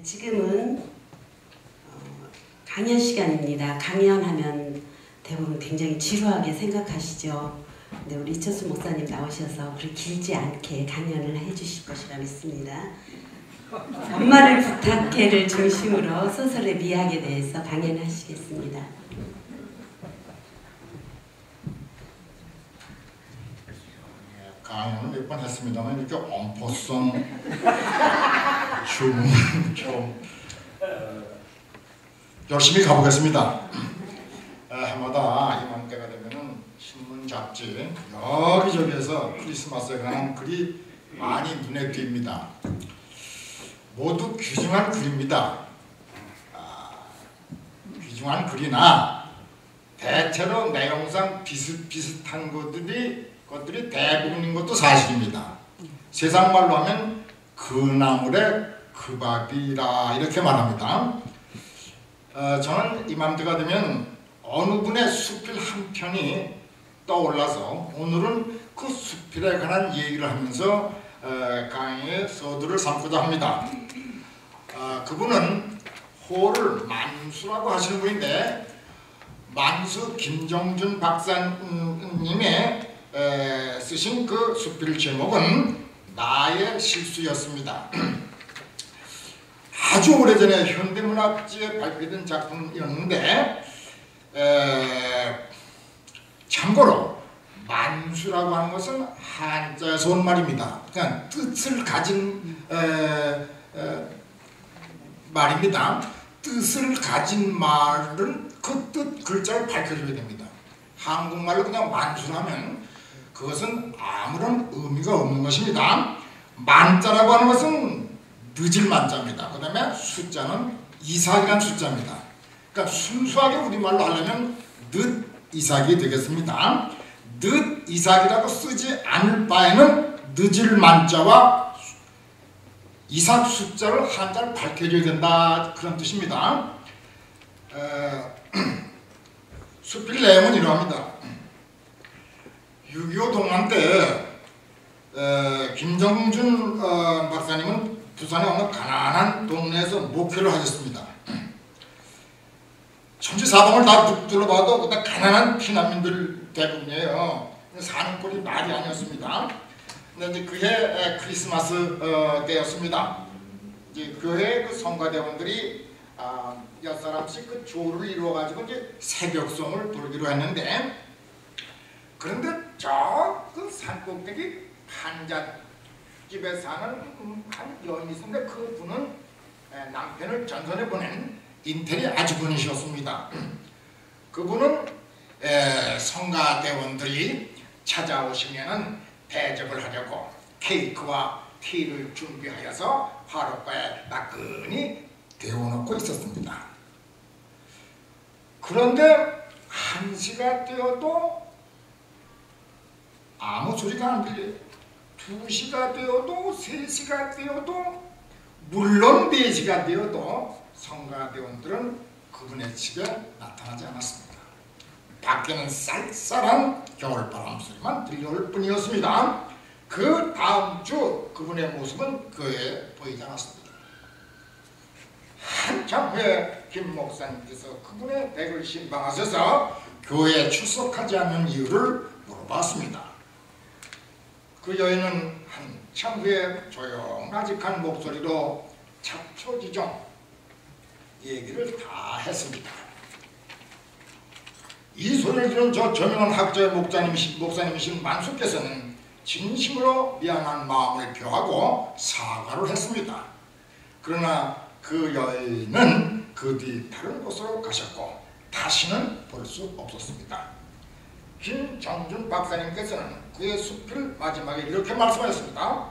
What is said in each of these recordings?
지금은 강연 시간입니다. 강연하면 대부분 굉장히 지루하게 생각하시죠. 근데 우리 이철수 목사님 나오셔서 그렇게 길지 않게 강연을 해주실 것이라 믿습니다. 엄마를 부탁해를 중심으로 소설의 미학에 대해서 강연하시겠습니다. 강연을 몇 번 했습니다만 이렇게 엄포성 주문 좀 열심히 가보겠습니다. 해마다 이맘때가 되면은 신문 잡지 여기저기에서 크리스마스에 관한 글이 많이 눈에 띕니다. 모두 귀중한 글입니다. 귀중한 글이나 대체로 내용상 비슷비슷한 것들이 대부분인 것도 사실입니다. 세상 말로 하면 그나물의 그 밥이라 이렇게 말합니다. 저는 이맘때가 되면 어느 분의 수필 한 편이 떠올라서 오늘은 그 수필에 관한 얘기를 하면서 강의의 서두를 삼고자 합니다. 그분은 호를 만수라고 하시는 분인데 만수 김정준 박사님의 쓰신 그 수필 제목은 나의 실수였습니다. 아주 오래전에 현대문학지에 발표된 작품이었는데 참고로 만수라고 하는 것은 한자에서 온 말입니다. 그냥 뜻을 가진 말입니다. 뜻을 가진 말은 그 뜻 글자를 밝혀줘야 됩니다. 한국말로 그냥 만수라면 그것은 아무런 의미가 없는 것입니다. 만자라고 하는 것은 늦을 만자입니다. 그 다음에 숫자는 이삭이라는 숫자입니다. 그러니까 순수하게 우리말로 하려면 늦 이삭이 되겠습니다. 늦 이삭이라고 쓰지 않을 바에는 늦을 만자와 이삭 숫자를 한자를 밝혀줘야 된다 그런 뜻입니다. 수필 내용은 이러합니다. 6.25 동란 때 김정준 박사님은 부산의 어느 가난한 동네에서 목회를 하셨습니다. 천지사방을 다 둘러봐도 그다 가난한 피난민들 대부분이에요. 사는 꼴이 말이 아니었습니다. 근데 이제 그해 크리스마스 때였습니다. 이제 그해 그 성가대원들이 6사람씩 그 조를 이루어가지고 이제 새벽송을 돌기로 했는데 그런데 저 그 산꼭대기 한잣집에 사는 한 여인이 있었는데 그 분은 남편을 전선에 보낸 인텔이 아주버니셨습니다. 그분은 성가대원들이 찾아오시면은 대접을 하려고 케이크와 티를 준비하여서 화롯가에 나끈히 데워놓고 있었습니다. 그런데 1시가 되어도 아무 소리가 안 들려요. 2시가 되어도 3시가 되어도 물론 4시가 되어도 성가대원들은 그분의 집에 나타나지 않았습니다. 밖에는 쌀쌀한 겨울바람 소리만 들려올 뿐이었습니다. 그 다음 주 그분의 모습은 교회에 보이지 않았습니다. 한참 후에 김 목사님께서 그분의 댁을 신방하셔서 교회에 출석하지 않는 이유를 물어봤습니다. 그 여인은 한참 후에 조용하직한 목소리로 차초지종 얘기를 다 했습니다. 이 소리를 들은 저 저명한 학자의 목사님이신 만수께서는 진심으로 미안한 마음을 표하고 사과를 했습니다. 그러나 그 여인은 그 뒤 다른 곳으로 가셨고 다시는 볼 수 없었습니다. 김정준 박사님께서는 그의 수필 마지막에 이렇게 말씀하셨습니다.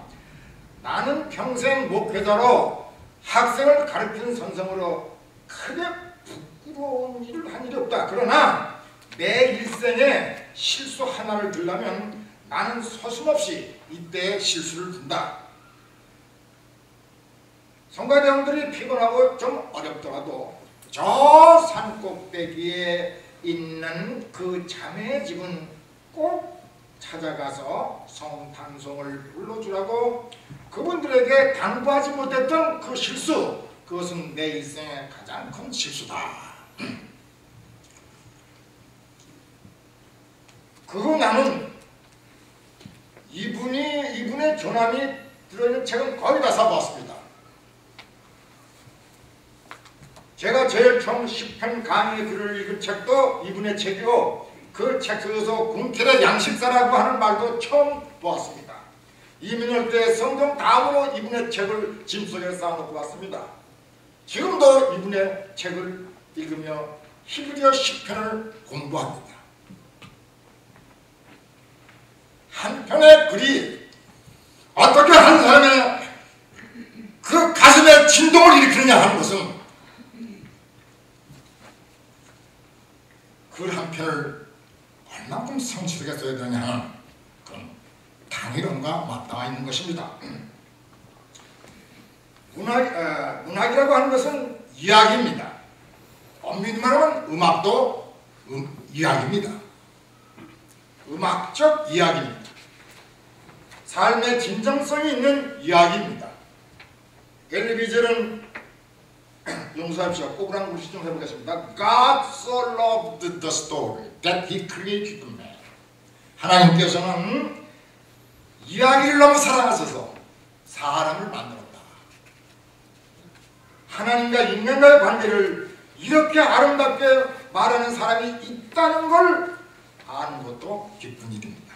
나는 평생 목회자로 학생을 가르치는 선생으로 크게 부끄러운 일을 한 일이 없다. 그러나 내 일생에 실수 하나를 들려면 나는 서슴없이 이때의 실수를 둔다. 성가대원들이 피곤하고 좀 어렵더라도 저 산꼭대기에 있는 그 자매의 집은 꼭 찾아가서 성탄송을 불러주라고 그분들에게 당부하지 못했던 그 실수 그것은 내 일생의 가장 큰 실수다. 그리고 나는 이분의 조남이 들어있는 책은 거의 다 사보았습니다. 제가 제일 처음 10편 강의 글을 읽은 책도 이분의 책이고, 그 책 속에서 궁태의 양식사라고 하는 말도 처음 보았습니다. 이민을 때 성경 다음으로 이분의 책을 짐속에 쌓아놓고 왔습니다. 지금도 이분의 책을 읽으며 히브리어 10편을 공부합니다. 한 편의 글이 어떻게 한 사람의 그 가슴에 진동을 일으키느냐 하는 것은 글 한 편을 얼만큼 성실하게 써야 되냐 하는 그런 당위론과 맞닿아 있는 것입니다. 문학이라고 하는 것은 이야기입니다. 엄밀히 말하면 음악도 이야기입니다. 음악적 이야기입니다. 삶의 진정성이 있는 이야기입니다. 엘리 비젤은 용서합시오. 꼬부랑 글씨 좀 해보겠습니다. God so loved the story that he created man. 하나님께서는 이야기를 너무 사랑하셔서 사람을 만들었다. 하나님과 인간과의 관계를 이렇게 아름답게 말하는 사람이 있다는 걸 아는 것도 기쁜 일입니다.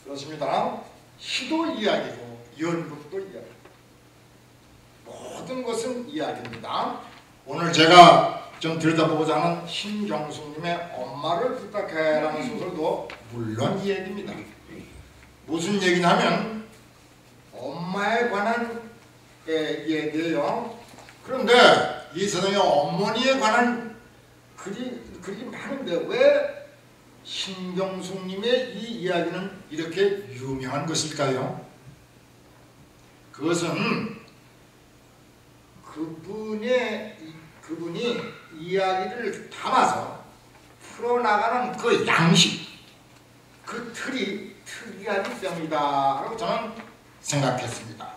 그렇습니다. 시도 이야기고 연극도 이야기. 모든 것은 이야기입니다. 오늘 제가 좀 들여다보고자 하는 신경숙님의 엄마를 부탁해라는 소설도 물론 이 얘기입니다. 무슨 얘기냐면 엄마에 관한 얘기예요. 그런데 이 세상에 어머니에 관한 글이 많은데 왜 신경숙님의 이 이야기는 이렇게 유명한 것일까요? 그것은 그분이 이야기를 담아서 풀어나가는 그 양식, 그 틀이 특이하기 때문이다라고 저는 생각했습니다.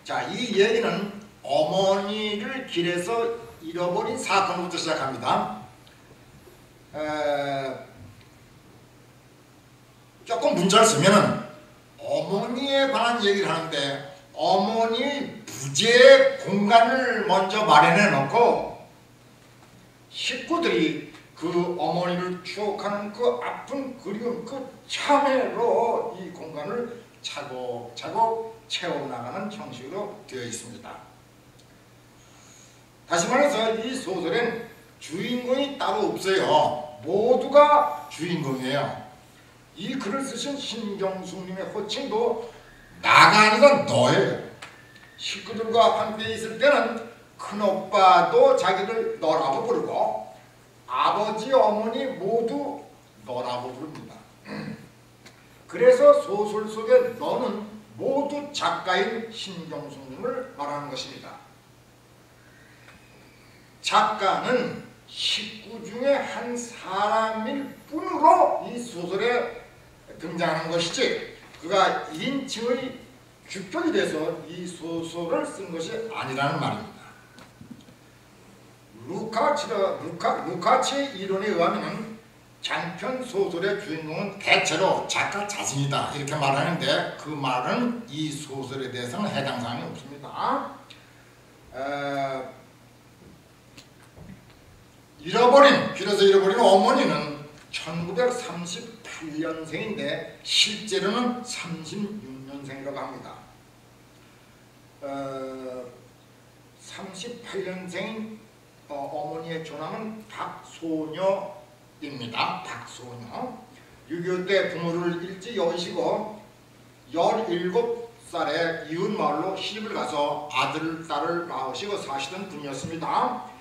자, 이 얘기는 어머니를 길에서 잃어버린 사건부터 시작합니다. 조금 문자를 쓰면은 어머니에 관한 얘기를 하는데 어머니 부재의 공간을 먼저 마련해 놓고 식구들이 그 어머니를 추억하는 그 아픈 그리움, 그 참회로 이 공간을 차곡차곡 채워나가는 형식으로 되어 있습니다. 다시 말해서 이 소설엔 주인공이 따로 없어요. 모두가 주인공이에요. 이 글을 쓰신 신경숙님의 호칭도 나가 아니라 너예요. 식구들과 함께 있을 때는 큰오빠도 자기를 너라고 부르고 아버지, 어머니 모두 너라고 부릅니다. 그래서 소설 속의 너는 모두 작가인 신경숙님을 말하는 것입니다. 작가는 식구 중에 한 사람일 뿐으로 이 소설에 등장하는 것이지 그가 1인칭의 주격이 돼서 이 소설을 쓴 것이 아니라는 말입니다. 루카치의 이론에 의하면 장편 소설의 주인공은 대체로 작가 자신이다 이렇게 말하는데 그 말은 이 소설에 대해서는 해당 사항이 없습니다. 길에서 잃어버린 어머니는 1938년생인데 실제로는 36년생이라고 합니다. 38년생인 어머니의 조남은 박소녀입니다. 박소녀. 6.25 때 부모를 일찍 여의시고 17살에 이웃마을로 시집을 가서 아들, 딸을 낳으시고 사시던 분이었습니다.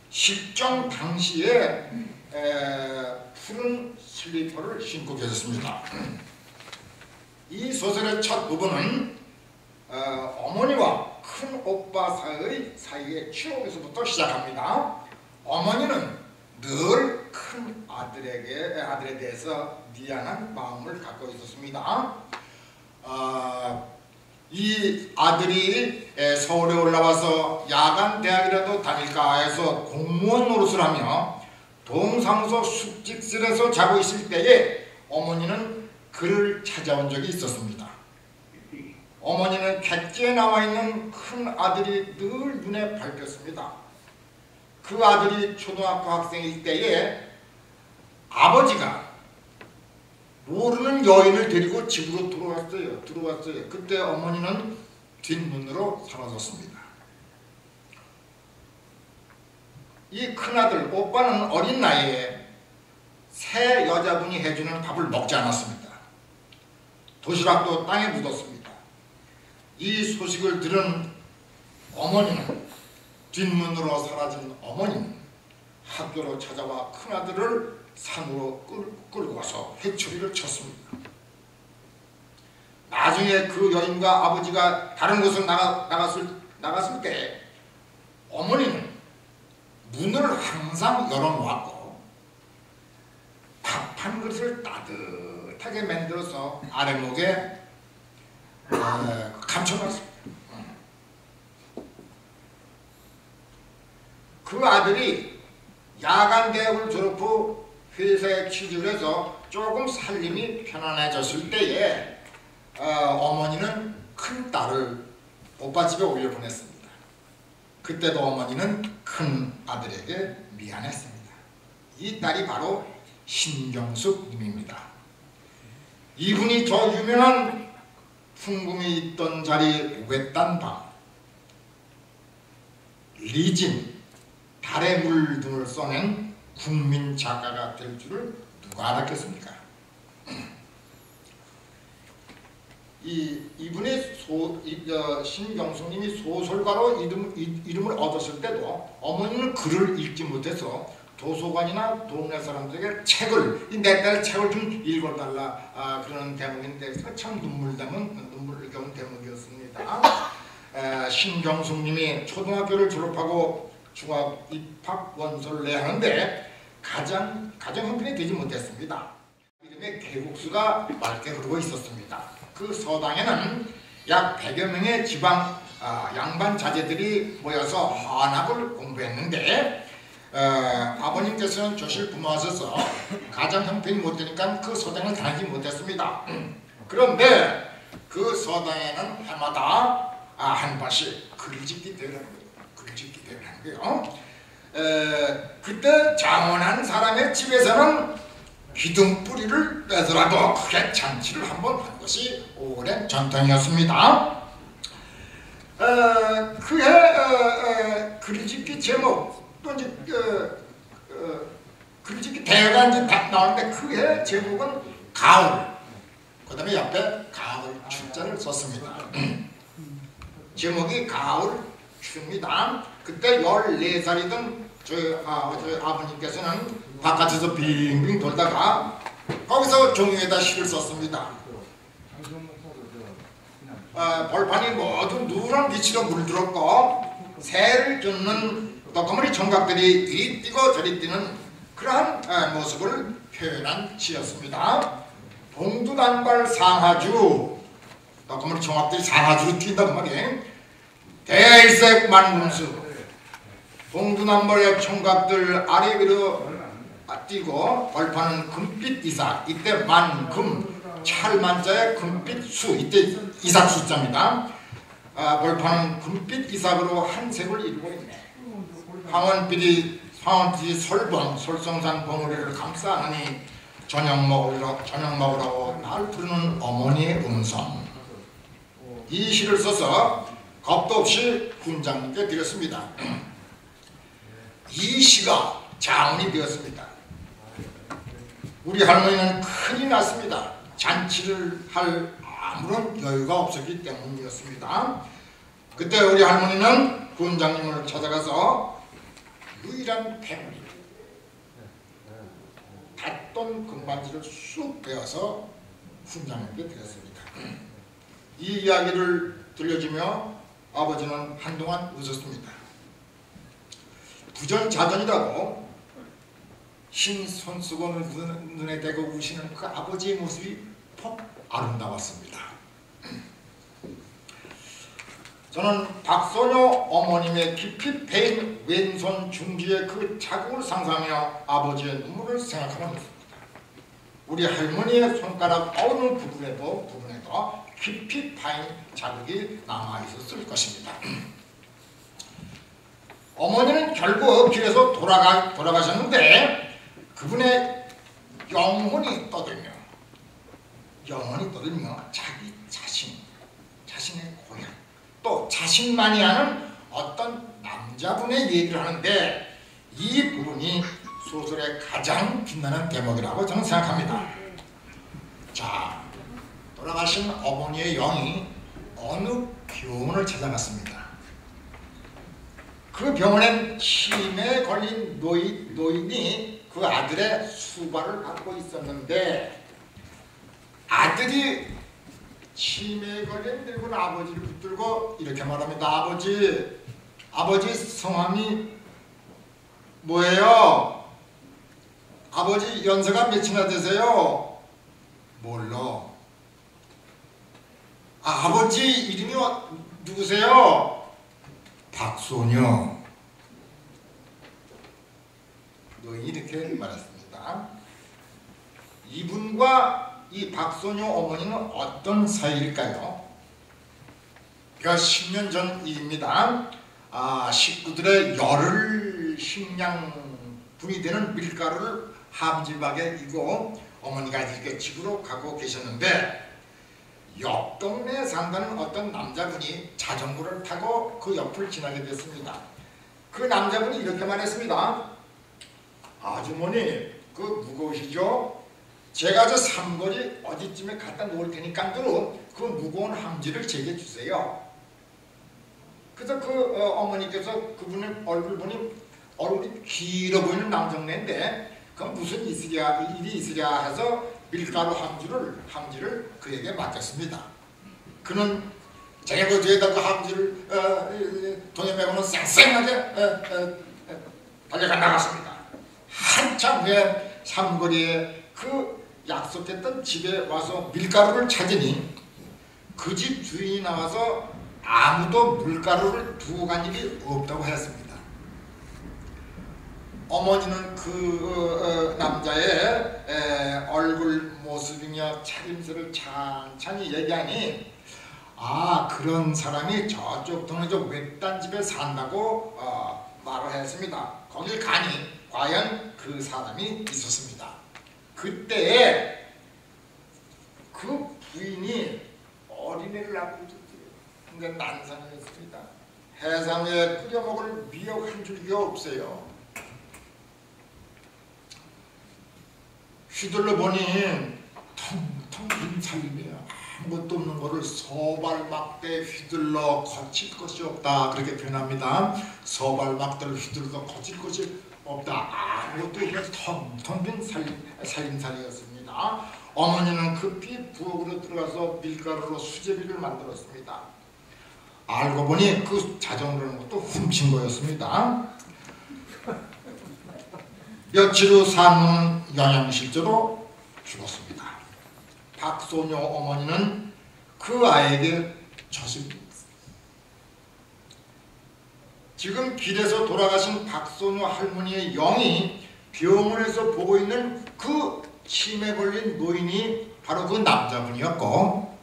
실종 당시에 푸른 슬리퍼를 신고 계셨습니다. 이 소설의 첫 부분은 어머니와 큰 오빠 사이의 추억에서부터 시작합니다. 어머니는 늘 큰 아들에 대해서 미안한 마음을 갖고 있었습니다. 이 아들이 서울에 올라와서 야간 대학이라도 다닐까 해서 공무원 노릇을 하며 동사무소 숙직실에서 자고 있을 때에 어머니는 그를 찾아온 적이 있었습니다. 어머니는 객지에 나와 있는 큰 아들이 늘 눈에 밟혔습니다. 그 아들이 초등학교 학생일 때에 아버지가 모르는 여인을 데리고 집으로 들어왔어요. 그때 어머니는 뒷문으로 사라졌습니다. 이 큰아들 오빠는 어린 나이에 새 여자분이 해주는 밥을 먹지 않았습니다. 도시락도 땅에 묻었습니다. 이 소식을 들은 어머니는, 뒷문으로 사라진 어머니는 학교로 찾아와 큰아들을 산으로 끌고 와서 회초리를 쳤습니다. 나중에 그 여인과 아버지가 다른 곳을 나갔을 때 어머니는 문을 항상 열어놓았고 밥 한 그릇을 따뜻하게 만들어서 아랫목에 감춰놨습니다. 그 아들이 야간 대학을 졸업 후 회사에 취직을 해서 조금 살림이 편안해졌을 때에 어머니는 큰 딸을 오빠 집에 올려보냈습니다. 그때도 어머니는 큰 아들에게 미안했습니다. 이 딸이 바로 신경숙 님입니다. 이분이 저 유명한 풍금이 있던 자리 외딴 방, 리진, 달의 물 등을 써낸 국민 작가가 될 줄을 누가 알았겠습니까? 이분의 신경숙님이 소설가로 이름을 얻었을 때도 어머니는 글을 읽지 못해서 도서관이나 동네 사람들에게 내 딸 책을 좀 읽어달라 그러는 대목인데 참 눈물겨운 대목이었습니다. 신경숙님이 초등학교를 졸업하고 중학 입학 원서를 내야 하는데 가장 형편이 되지 못했습니다. 이름에 계곡수가 맑게 흐르고 있었습니다. 그 서당에는 약 100여 명의 지방 양반 자제들이 모여서 한학을 공부했는데 아버님께서는 조실 부모하셔서 가장 형편이 못되니까 그 서당을 다니지 못했습니다. 그런데 그 서당에는 해마다 한 번씩 글짓기 대회를 하는 거예요. 그때 장원한 사람의 집에서는 기둥뿌리를 빼서라도 크게 잔치를 한번 한 것이 오랜 전통이었습니다. 그해 글짓기 제목 또 이제 글짓기 대회가 이제 딱 나오는데 그해 제목은 가을, 그 다음에 옆에 가을 출자를 썼습니다. 제목이 가을 춥니다. 그때 14살이던 저희 아버님께서는 바깥에서 빙빙 돌다가 거기서 종이에다 시를 썼습니다. 벌판이 모두 누런 빛으로 물들었고 새를 쫓는 떡거머리 총각들이 이리 뛰고 저리 뛰는 그러한 모습을 표현한 시였습니다. 동두단발 상하주, 떡거머리 총각들이 상하주로 뛴단 말이에요. 대일색 만금수, 동두남벌의 총각들 아래 위로 뛰고 벌판은 금빛 이삭, 이때 만금, 찰만자의 금빛 수, 이때 이삭 숫자입니다. 벌판은 금빛 이삭으로 한 색을 이루고 있네. 황원빛이 솔성산 봉우리를 감싸 안으니 저녁 먹으라고 날 부르는 어머니의 음성. 이 시를 써서 겁도 없이 군장님께 드렸습니다. 이 시가 자문이 되었습니다. 우리 할머니는 큰이 났습니다. 잔치를 할 아무런 여유가 없었기 때문이었습니다. 그때 우리 할머니는 군장님을 찾아가서 유일한 패물이 닷돈 금반지를 쑥 빼어서 군장님께 드렸습니다. 이 이야기를 들려주며 아버지는 한동안 웃었습니다. 부전자전이라고 흰 손수건을 눈에 대고 우시는 그 아버지의 모습이 폭 아름다웠습니다. 저는 박소녀 어머님의 깊이 베인 왼손 중지의 그 자국을 상상하며 아버지의 눈물을 생각하면 있습니다. 우리 할머니의 손가락 어느 부분에도 깊이 파인 자국이 남아있었을 것입니다. 어머니는 결국 길에서 돌아가셨는데 그분의 영혼이 떠들며 자기 자신의 고향, 또 자신만이 아는 어떤 남자분의 얘기를 하는데 이 부분이 소설의 가장 빛나는 대목이라고 저는 생각합니다. 자, 돌아가신 어머니의 영이 어느 병원을 찾아갔습니다. 그 병원엔 치매에 걸린 노인이 그 아들의 수발을 받고 있었는데 아들이 치매에 걸린 늙은 아버지를 붙들고 이렇게 말합니다. 아버지 성함이 뭐예요? 아버지 연세가 몇이나 되세요? 몰라. 아버지 이름이 누구세요? 박소녀. 노인이 이렇게 말했습니다. 이분과 이 박소녀 어머니는 어떤 사이일까요? 그 10년 전 일입니다. 식구들의 열흘 식량분이 되는 밀가루를 함지박에 이고 어머니가 이렇게 집으로 가고 계셨는데 옆 동네에 산다는 어떤 남자분이 자전거를 타고 그 옆을 지나게 됐습니다. 그 남자분이 이렇게 말했습니다. 아주머니, 그 무거우시죠? 제가 저 삼거리 어디쯤에 갖다 놓을 테니까요, 그 무거운 함지를 제게 주세요. 그래서 그 어머니께서 그분의 얼굴이 길어 보이는 남정네인데 그 무슨 일이 있으랴 해서 밀가루 함지를 그에게 맡겼습니다. 그는 자기가 그 뒤에다 그 함지를 돈에 메고는 쌩쌩하게 달려가 나갔습니다. 한참 후에 삼거리에 그 약속했던 집에 와서 밀가루를 찾으니 그 집 주인이 나와서 아무도 밀가루를 두고 간 일이 없다고 했습니다. 어머니는 그 남자의 얼굴 모습이며 차림새를 찬찬히 얘기하니 그런 사람이 저쪽 동네 저 외딴 집에 산다고 말을 했습니다. 거길 가니 과연 그 사람이 있었습니다. 그때 그 부인이 어린애를 낳고 있었어요. 그러니까 난산이었습니다. 해상에 끓여먹을 미역 한 줄기가 없어요. 휘둘러 보니 텅텅 빈 살림이에요. 아무것도 없는 거를 서발막대 휘둘러 거칠 것이 없다, 그렇게 표현합니다. 서발막대를 휘둘러 거칠 것이 없다. 아무것도 없는 텅텅 빈 살림살이였습니다. 어머니는 급히 부엌으로 들어가서 밀가루로 수제비를 만들었습니다. 알고 보니 그 자전거라는 것도 훔친 거였습니다. 며칠 후 산모는 영양실조로 죽었습니다. 박소녀 어머니는 그 아이에게 젖입니다. 지금 길에서 돌아가신 박소녀 할머니의 영이 병원에서 보고 있는 그 치매 걸린 노인이 바로 그 남자분이었고,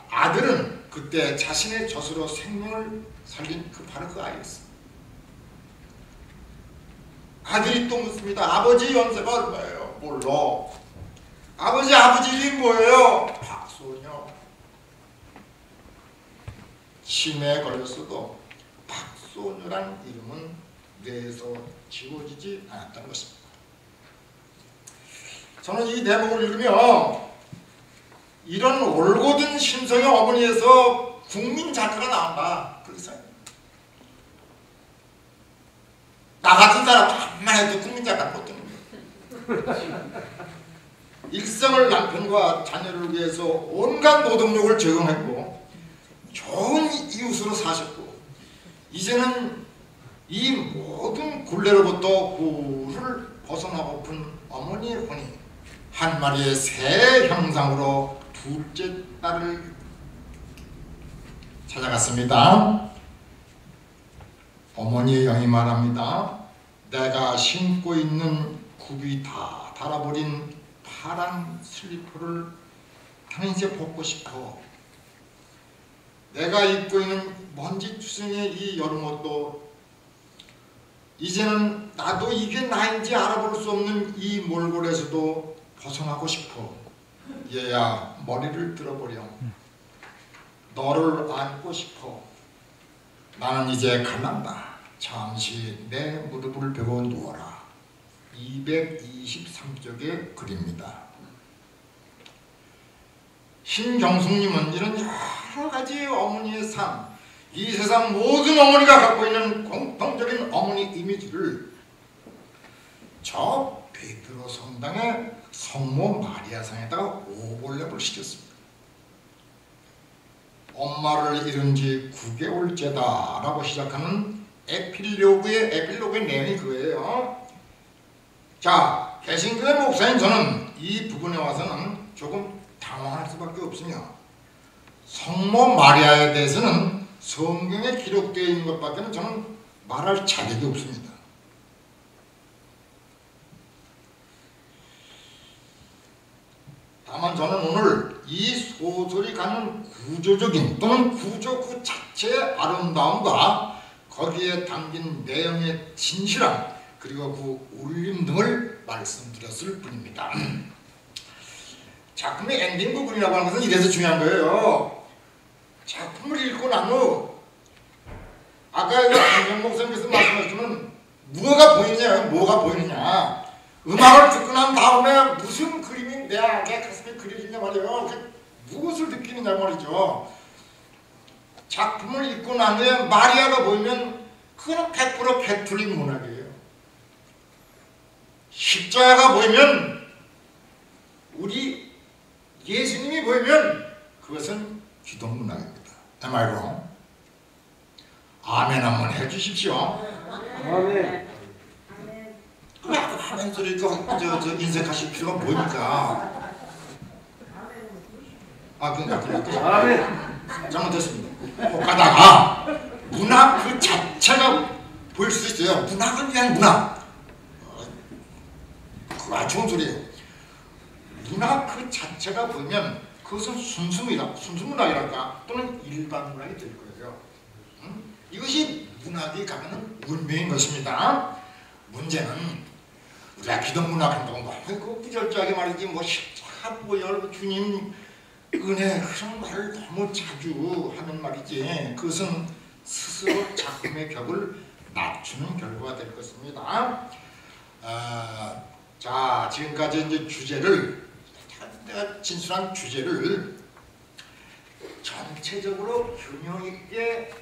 아들은 그때 자신의 젖으로 생명을 살린 바로 그 아이였습니다. 아들이 또 묻습니다. 아버지 연세가 얼마예요? 몰라. 아버지 이름이 뭐예요? 박소녀. 치매에 걸렸어도 박소녀란 이름은 뇌에서 지워지지 않았다는 것입니다. 저는 이 대목을 읽으며 이런 올곧은 심성의 어머니에서 국민 작가가 나온다, 그렇게 생각합니다. 나 같은 사람 한만 해도 국민 작가 못 되는 거예요. 일생을 남편과 자녀를 위해서 온갖 노동력을 제공했고 좋은 이웃으로 사셨고, 이제는 이 모든 굴레로부터 굴을 벗어나고픈 어머니의 혼이 한 마리의 새 형상으로 둘째 딸을 찾아갔습니다. 어머니의 영이 말합니다. 내가 신고 있는 굽이 다 닳아버린 파란 슬리퍼를 나는 이제 벗고 싶어. 내가 입고 있는 먼지투성이의 이 여름옷도 이제는 나도 이게 나인지 알아볼 수 없는 이 몰골에서도 벗어나고 싶어. 얘야, 머리를 들어버려. 너를 안고 싶어. 나는 이제 갈란다. 잠시 내 무릎을 베고 누워라. 223쪽의 글입니다. 신경숙님은 이런 여러 가지 어머니의 삶, 이 세상 모든 어머니가 갖고 있는 공통적인 어머니 이미지를 저 베드로 성당의 성모 마리아상에다가 오버랩을 시켰습니다. 엄마를 잃은 지 9개월째다 라고 시작하는 에필로그의 내용이 그거예요. 자, 개신교의 목사인 저는 이 부분에 와서는 조금 당황할 수밖에 없으며, 성모 마리아에 대해서는 성경에 기록되어 있는 것밖에는 저는 말할 자격이 없습니다. 다만 저는 오늘 이 소설이 갖는 구조적인 또는 구조 그 자체의 아름다움과 거기에 담긴 내용의 진실함, 그리고 그 울림 등을 말씀드렸을 뿐입니다. 작품의 엔딩 부분이라고 하는 것은 이래서 중요한 거예요. 작품을 읽고 난 후 아까 김정 목사님께서 말씀하셨지만 뭐가 보이느냐, 음악을 듣고 난 다음에 무슨 그림이 내 가슴에 그려지냐 말이에요. 무엇을 느끼느냐 말이죠. 작품을 읽고 난 후에 마리아가 보이면 그건 100% 캐톨릭 문학이에요. 십자가가 보이면, 우리 예수님이 보이면 그것은 기독 문학입니다. Am I wrong? 아멘 한번 해주십시오. 아멘. 아멘 소리 저 인색하실 필요가 뭡니까? 그러니까 아멘. 잘못했습니다. 가다가 문학 그 자체가 보일 수 있어요. 문학은 그냥 문학. 그거 좋은 소리예요. 문학 그 자체가 보면 그것은 순수문학이랄까 또는 일반 문학이 될 거예요. 이것이 문학이 가면은 운명인 것입니다. 문제는 우리가 기독문학 한다고 너무 부절제하게 말이지, 뭐 십자가 뭐 여러분 주님 은혜 그런 말을 너무 자주 하는 말이지, 그것은 스스로 작품의 격을 낮추는 결과가 될 것입니다. 자, 지금까지 이제 주제를, 진술한 주제를 전체적으로 균형 있게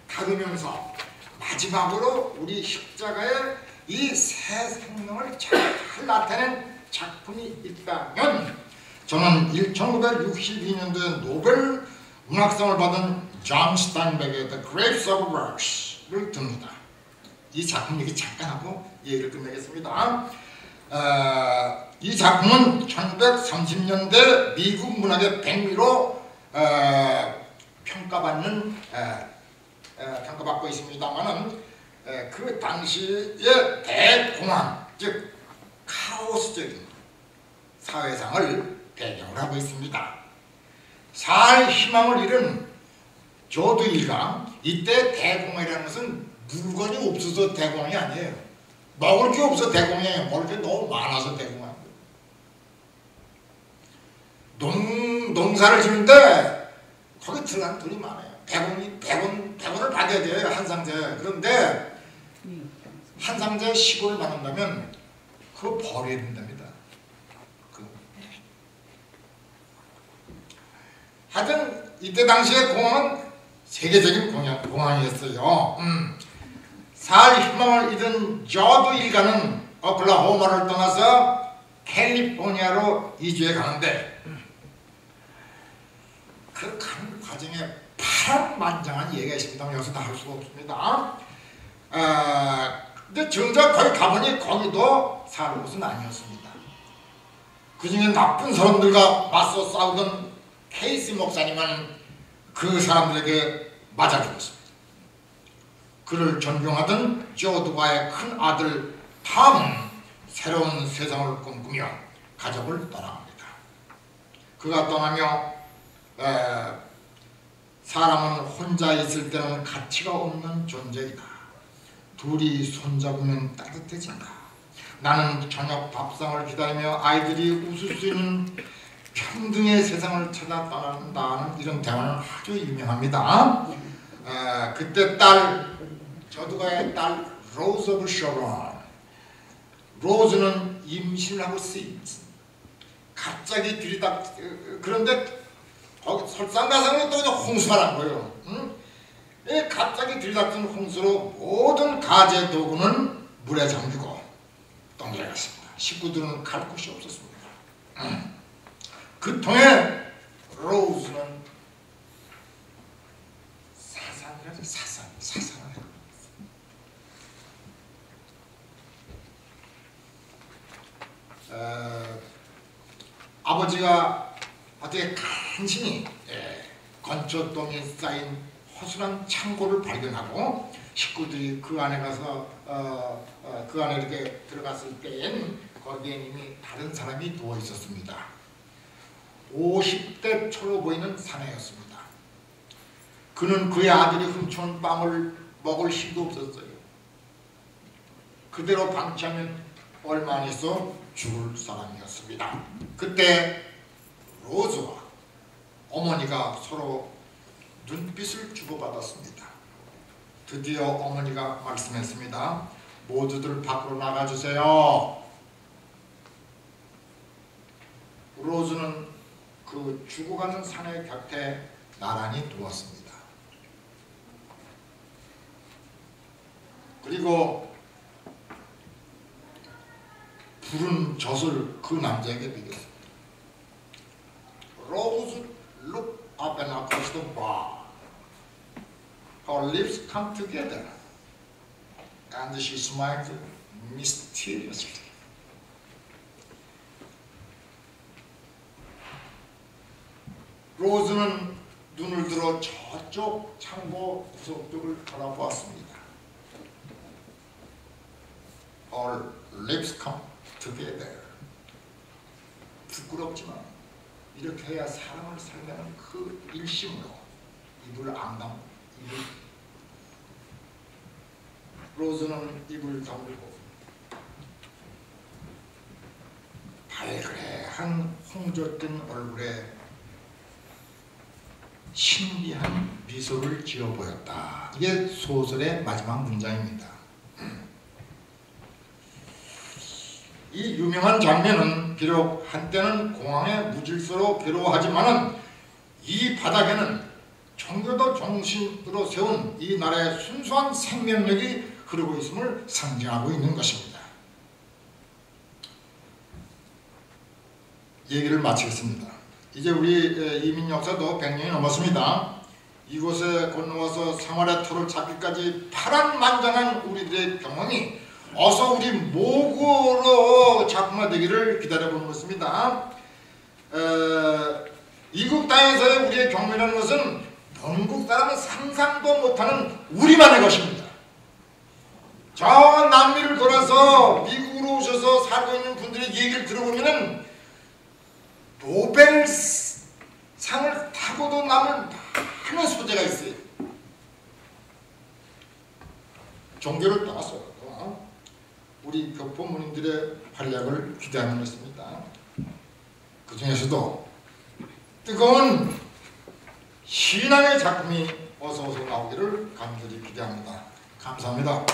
다루면서 마지막으로 우리 십자가의 이 새 생명을 잘 나타낸 작품이 있다면, 저는 1962년도에 노벨 문학상을 받은 존 스타인백의 The Grapes of Works를 듭니다. 이 작품 얘기 잠깐 하고 얘기를 끝내겠습니다. 이 작품은 1930년대 미국 문학의 백미로 평가받고 있습니다만은 그 당시의 대공황, 즉 카오스적인 사회상을 배경으로 하고 있습니다. 살 희망을 잃은 조드 일가, 이때 대공황이라는 것은 물건이 없어서 대공황이 아니에요. 먹을 게 없어 대공황이에요. 먹을 게 너무 많아서 대공황. 농사를 지는데 거기 들어가는 돈이 많아요. 100원을 받아야 돼요, 한 상자에. 그런데 한 상자에 10원을 받는다면 그거 버려야 된답니다. 하여튼 이때 당시에 공항은 세계적인 공항이었어요. 살 희망을 잃은 조드 일가는 오클라호마를 떠나서 캘리포니아로 이주해 가는데, 그 가는 과정에 파란만장한 얘기가 있습니다. 여기서 다 할 수가 없습니다. 근데 정작 거기 가보니 거기도 사는 곳은 아니었습니다. 그 중에 나쁜 사람들과 맞서 싸우던 케이스 목사님은 그 사람들에게 맞아 죽었습니다. 그를 존경하던 조드와의 큰 아들 탐은 새로운 세상을 꿈꾸며 가족을 떠납니다. 그가 떠나며 사람은 혼자 있을 때는 가치가 없는 존재이다. 둘이 손잡으면 따뜻해진다. 나는 저녁 밥상을 기다리며 아이들이 웃을 수 있는 평등의 세상을 찾아 떠난다는 이런 대화는 아주 유명합니다. 그때 조드가의 딸 로즈 오브 셔런, 로즈는 임신을 하고 있습니다. 갑자기 그런데 거기 설상가상에 또 홍수가 난 거예요. 응? 갑자기 들이닥친 홍수로 모든 가재 도구는 물에 잠기고 떠내려갔습니다. 식구들은 갈 곳이 없었습니다. 그 통에 로즈는 사상이라죠. 사상을 아버지가 어떻게 간신히 건초동에 쌓인 허술한 창고를 발견하고 식구들이 그 안에 가서 그 안에 이렇게 들어갔을 때엔 거기에 이미 다른 사람이 누워 있었습니다. 50대 초로 보이는 사내였습니다. 그는 그의 아들이 훔쳐온 빵을 먹을 힘도 없었어요. 그대로 방치하면 얼마 안 있어 죽을 사람이었습니다. 그때 로즈와 어머니가 서로 눈빛을 주고받았습니다. 드디어 어머니가 말씀했습니다. 모두들 밖으로 나가주세요. 로즈는 그 죽어가는 사내 곁에 나란히 누웠습니다. 그리고 푸른 젖을 그 남자에게 먹였습니다. Rose looked up and across the bar. Her lips come together, and she smiled mysteriously. 로즈는 눈을 들어 저쪽 창고 구석 쪽을 바라보았습니다. Her lips come together. 부끄럽지만 이렇게 해야 사람을 살려는 그 일심으로 입을 로즈는 입을 다물고 발그레한 홍조뜬 얼굴에 신비한 미소를 지어 보였다. 이게 소설의 마지막 문장입니다. 이 유명한 장면은 비록 한때는 공황의 무질서로 괴로워하지만은 이 바닥에는 종교도 정신으로 세운 이 나라의 순수한 생명력이 흐르고 있음을 상징하고 있는 것입니다. 얘기를 마치겠습니다. 이제 우리 이민 역사도 100년이 넘었습니다. 이곳에 건너와서 생활의 터를 잡기까지 파란만장한 우리들의 경험이 어서 우리 모국으로 작품화되기를 기다려보는 것입니다. 이국 땅에서의 우리의 경험이라는 것은 본국 사람은 상상도 못하는 우리만의 것입니다. 저 남미를 돌아서 미국으로 오셔서 살고 있는 분들의 얘기를 들어보면은 노벨상을 타고도 남은 많은 소재가 있어요. 종교를 떠나서 우리 교포문인들의 활약을 기대하는 것입니다. 그 중에서도 뜨거운 신앙의 작품이 어서 나오기를 간절히 기대합니다. 감사합니다.